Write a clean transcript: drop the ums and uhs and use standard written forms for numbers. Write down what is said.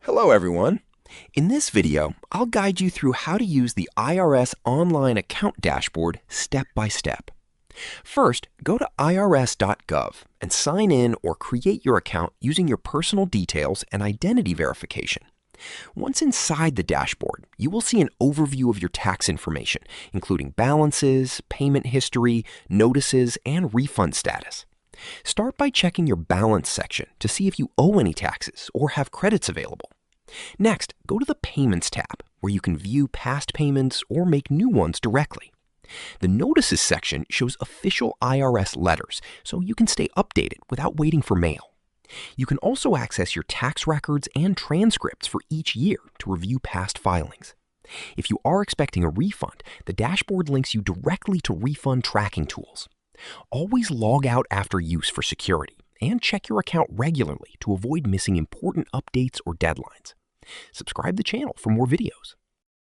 Hello everyone. In this video, I'll guide you through how to use the IRS online account dashboard step by step. First, go to irs.gov and sign in or create your account using your personal details and identity verification. Once inside the dashboard, you will see an overview of your tax information, including balances, payment history, notices, and refund status. Start by checking your balance section to see if you owe any taxes or have credits available. Next, go to the Payments tab, where you can view past payments or make new ones directly. The Notices section shows official IRS letters, so you can stay updated without waiting for mail. You can also access your tax records and transcripts for each year to review past filings. If you are expecting a refund, the dashboard links you directly to refund tracking tools. Always log out after use for security, and check your account regularly to avoid missing important updates or deadlines. Subscribe to the channel for more videos.